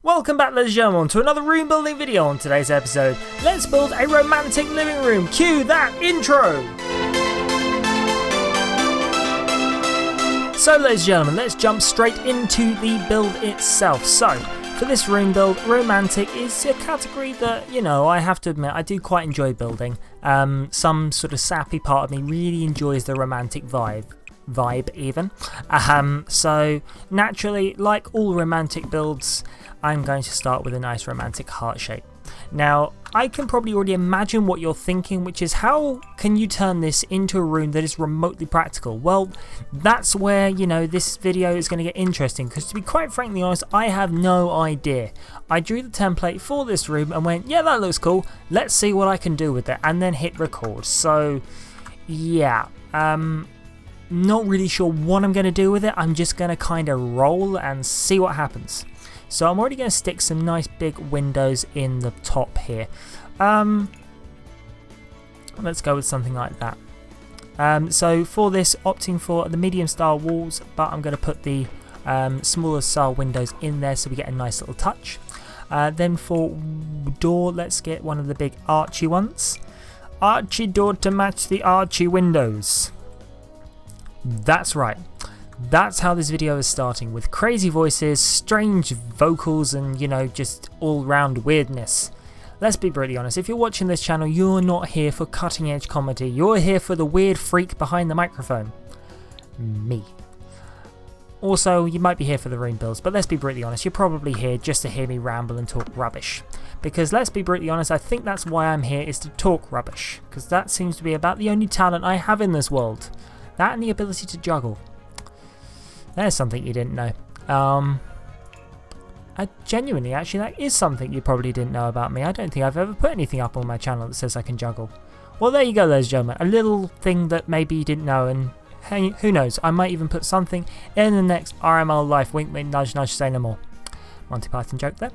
Welcome back, ladies and gentlemen, to another room building video. On today's episode, let's build a romantic living room. Cue that intro! So ladies and gentlemen, let's jump straight into the build itself. So, for this room build, romantic is a category that, I have to admit, I do quite enjoy building. Some sort of sappy part of me really enjoys the romantic vibe even. So naturally, like all romantic builds, I'm going to start with a nice romantic heart shape. Now, I can probably already imagine what you're thinking, which is how can you turn this into a room that is remotely practical? Well, that's where, this video is going to get interesting, because to be quite frankly honest, I have no idea. I drew the template for this room and went, yeah, that looks cool, let's see what I can do with it, and then hit record. So, yeah, not really sure what I'm going to do with it. I'm just going to kind of roll and see what happens. So I'm already going to stick some nice big windows in the top here. Let's go with something like that. So for this, opting for the medium style walls, but I'm going to put the smaller style windows in there so we get a nice little touch. Then for door, let's get one of the big archy ones. Archy door to match the archy windows. That's right. That's how this video is starting, with crazy voices, strange vocals, and just all round weirdness. Let's be brutally honest, if you're watching this channel, you're not here for cutting edge comedy, you're here for the weird freak behind the microphone. Me. Also, you might be here for the room builds, but let's be brutally honest, you're probably here just to hear me ramble and talk rubbish. Because let's be brutally honest, I think that's why I'm here, is to talk rubbish. Because that seems to be about the only talent I have in this world. That and the ability to juggle. There's something you didn't know. Genuinely, actually, that is something you probably didn't know about me. I don't think I've ever put anything up on my channel that says I can juggle. Well, there you go, ladies and gentlemen. A little thing that maybe you didn't know, and hey, who knows, I might even put something in the next RML life. Wink, wink, nudge, nudge, say no more. Monty Python joke there.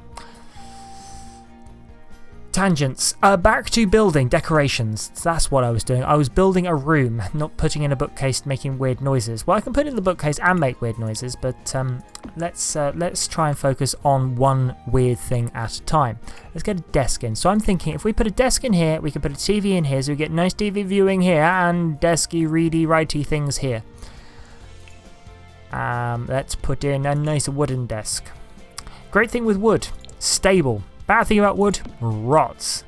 Tangents. Back to building decorations. That's what I was doing. I was building a room, not putting in a bookcase making weird noises. Well, I can put in the bookcase and make weird noises, but let's try and focus on one weird thing at a time. Let's get a desk in. So I'm thinking if we put a desk in here, we can put a TV in here, so we get nice TV viewing here and desky, ready, righty things here. Let's put in a nice wooden desk. Great thing with wood, stable. Bad thing about wood, rots.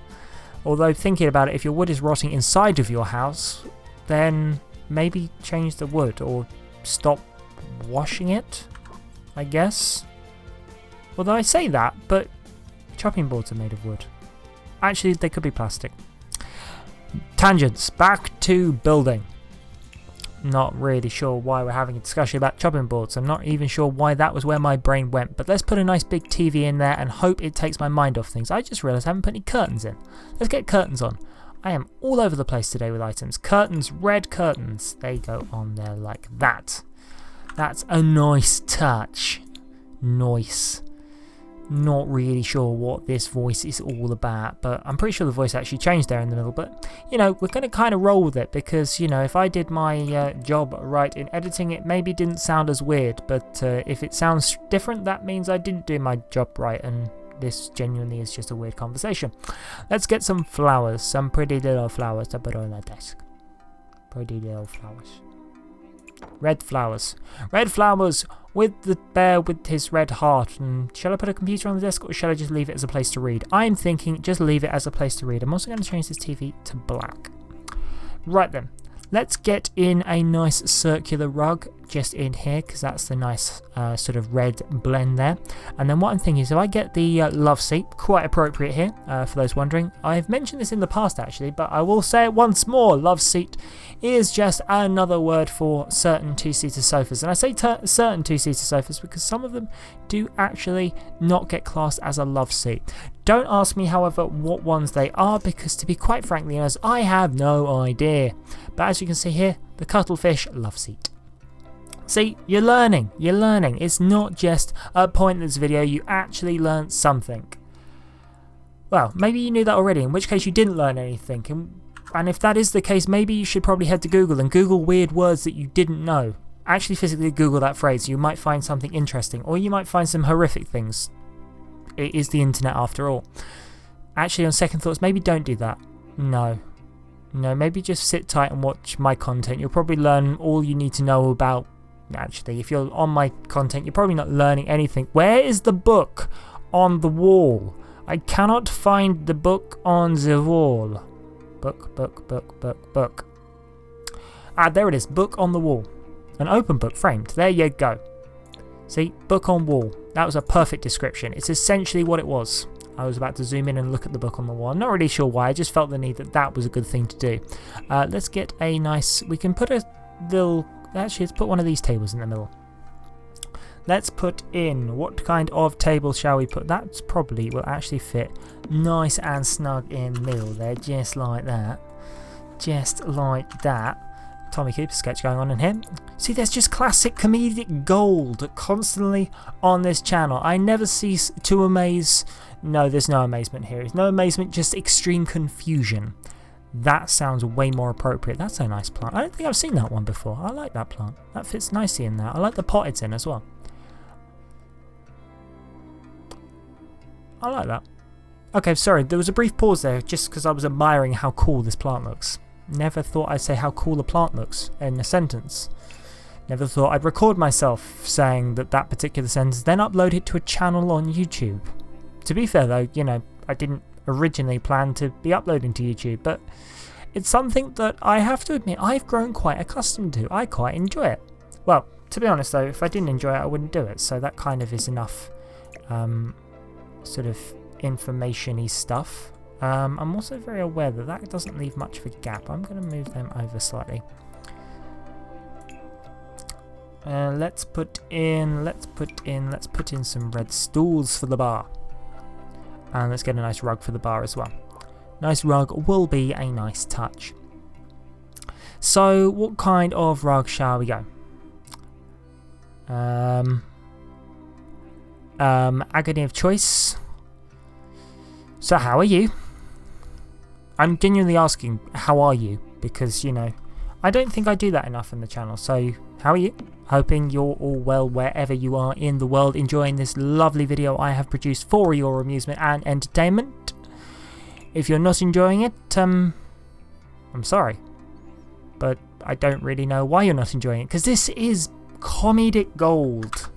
Although thinking about it, if your wood is rotting inside of your house, then maybe change the wood or stop washing it, I guess. Although I say that, but chopping boards are made of wood. Actually, they could be plastic. Tangents, back to building. Not really sure why we're having a discussion about chopping boards. I'm not even sure why that was where my brain went, but let's put a nice big TV in there and hope it takes my mind off things. I just realised I haven't put any curtains in. Let's get curtains on. I am all over the place today with items. Curtains, red curtains. They go on there like that. That's a nice touch. Nice. Not really sure what this voice is all about, but I'm pretty sure the voice actually changed there in the middle. But we're going to kind of roll with it, because if I did my job right in editing, it maybe didn't sound as weird, but if it sounds different, that means I didn't do my job right, and this genuinely is just a weird conversation. Let's get some flowers, some pretty little flowers to put on our desk. Pretty little flowers. Red flowers. Red flowers with the bear with his red heart. And shall I put a computer on the desk, or shall I just leave it as a place to read? I'm thinking just leave it as a place to read. I'm also going to change this TV to black. Right then. Let's get in a nice circular rug just in here, because that's the nice sort of red blend there. And then what I'm thinking is if I get the love seat, quite appropriate here for those wondering. I've mentioned this in the past actually, but I will say it once more. Love seat is just another word for certain two-seater sofas. And I say certain two-seater sofas because some of them do actually not get classed as a love seat. Don't ask me, however, what ones they are, because to be quite frankly honest, I have no idea. But as you can see here, the cuttlefish love seat. See, you're learning. It's not just a pointless video, you actually learned something. Well, maybe you knew that already, in which case you didn't learn anything. And if that is the case, maybe you should probably head to Google and Google weird words that you didn't know. Actually physically Google that phrase, you might find something interesting, or you might find some horrific things. It is the internet after all. Actually, on second thoughts, maybe don't do that. No, maybe just sit tight and watch my content. You'll probably learn all you need to know about... Actually, if you're on my content, you're probably not learning anything. Where is the book on the wall? I cannot find the book on the wall. Book. Ah, there it is. Book on the wall. An open book framed. There you go. See? Book on wall. That was a perfect description. It's essentially what it was. I was about to zoom in and look at the book on the wall. I'm not really sure why. I just felt the need that was a good thing to do. Let's get a nice... We can put a little... Actually, let's put one of these tables in the middle. Let's put in... What kind of table shall we put? That's probably will actually fit nice and snug in the middle there. Just like that. Just like that. Tommy Cooper sketch going on in here. See, there's just classic comedic gold constantly on this channel. I never cease to amaze... No, there's no amazement here. There's no amazement, just extreme confusion. That sounds way more appropriate. That's a nice plant. I don't think I've seen that one before. I like that plant. That fits nicely in there. I like the pot it's in as well. I like that. Okay, sorry. There was a brief pause there just because I was admiring how cool this plant looks. Never thought I'd say how cool a plant looks in a sentence. Never thought I'd record myself saying that particular sentence, then upload it to a channel on YouTube. To be fair though, you know, I didn't originally plan to be uploading to YouTube, but it's something that I have to admit I've grown quite accustomed to. I quite enjoy it. Well, to be honest though, if I didn't enjoy it, I wouldn't do it. So that kind of is enough sort of information-y stuff. I'm also very aware that doesn't leave much of a gap. I'm going to move them over slightly. Let's put in some red stools for the bar. And let's get a nice rug for the bar as well. Nice rug will be a nice touch. So, what kind of rug shall we go? Agony of choice. So, how are you? I'm genuinely asking, how are you? Because, you know, I don't think I do that enough in the channel. So, how are you? Hoping you're all well wherever you are in the world, enjoying this lovely video I have produced for your amusement and entertainment. If you're not enjoying it, I'm sorry. But I don't really know why you're not enjoying it, because this is comedic gold.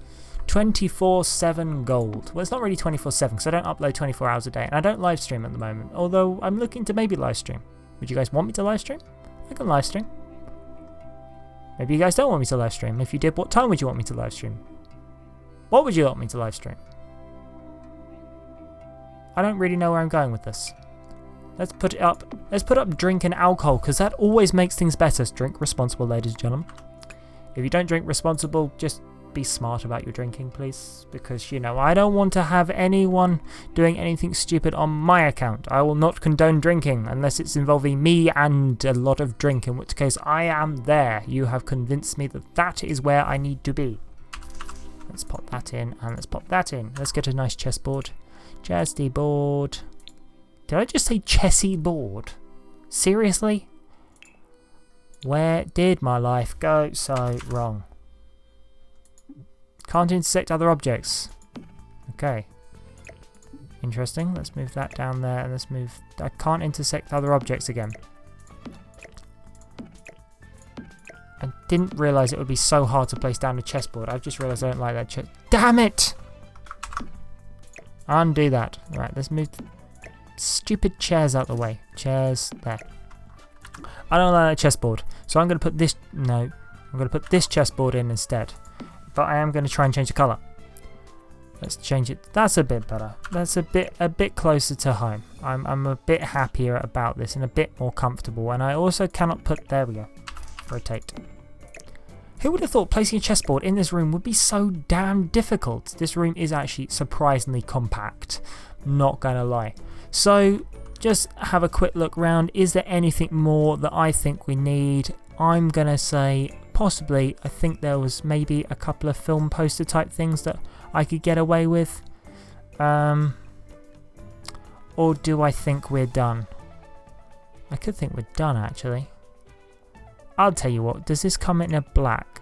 24/7 gold. Well, it's not really 24/7 because I don't upload 24 hours a day and I don't live stream at the moment, although I'm looking to maybe live stream. Would you guys want me to live stream? I can live stream. Maybe you guys don't want me to live stream. If you did, what time would you want me to live stream? What would you want me to live stream? I don't really know where I'm going with this. Let's put it up. Let's put up drink and alcohol because that always makes things better. Drink responsible, ladies and gentlemen. If you don't drink responsible, just be smart about your drinking, please, because, you know, I don't want to have anyone doing anything stupid on my account. I will not condone drinking unless it's involving me and a lot of drink, in which case I am there. You have convinced me that that is where I need to be. Let's pop that in and let's pop that in. Let's get a nice chessboard. Chessy board. Did I just say chessy board? Seriously? Where did my life go so wrong? Can't intersect other objects. Okay. Interesting. Let's move that down there and let's move... I can't intersect other objects again. I didn't realise it would be so hard to place down a chessboard. I've just realised I don't like that chess... Damn it! Undo that. Right, let's move stupid chairs out the way. Chairs there. I don't like that chessboard. So I'm going to put this... No. I'm going to put this chessboard in instead. But I am going to try and change the colour. Let's change it. That's a bit better. That's a bit closer to home. I'm a bit happier about this and a bit more comfortable. And I also cannot put... There we go. Rotate. Who would have thought placing a chessboard in this room would be so damn difficult? This room is actually surprisingly compact. Not going to lie. So, just have a quick look around. Is there anything more that I think we need? I'm going to say... Possibly, I think there was maybe a couple of film poster type things that I could get away with. Or do I think we're done? I could think we're done actually. I'll tell you what, does this come in a black?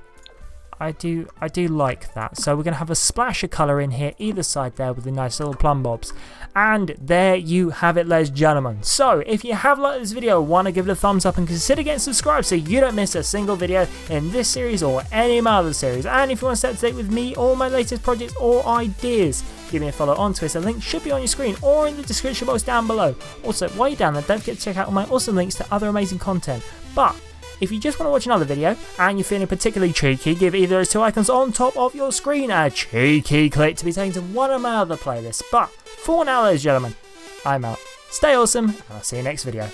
I do like that. So we're going to have a splash of colour in here, either side there, with the nice little plumb bobs. And there you have it, ladies and gentlemen. So if you have liked this video, want to give it a thumbs up and consider getting subscribed so you don't miss a single video in this series or any of my other series. And if you want to stay up to date with me or my latest projects or ideas, give me a follow on Twitter. Link should be on your screen or in the description box down below. Also, while you're down there, don't forget to check out all my awesome links to other amazing content. But if you just want to watch another video and you're feeling particularly cheeky, give either of those two icons on top of your screen a cheeky click to be taken to one of my other playlists. But for now, ladies and gentlemen, I'm out. Stay awesome, and I'll see you next video.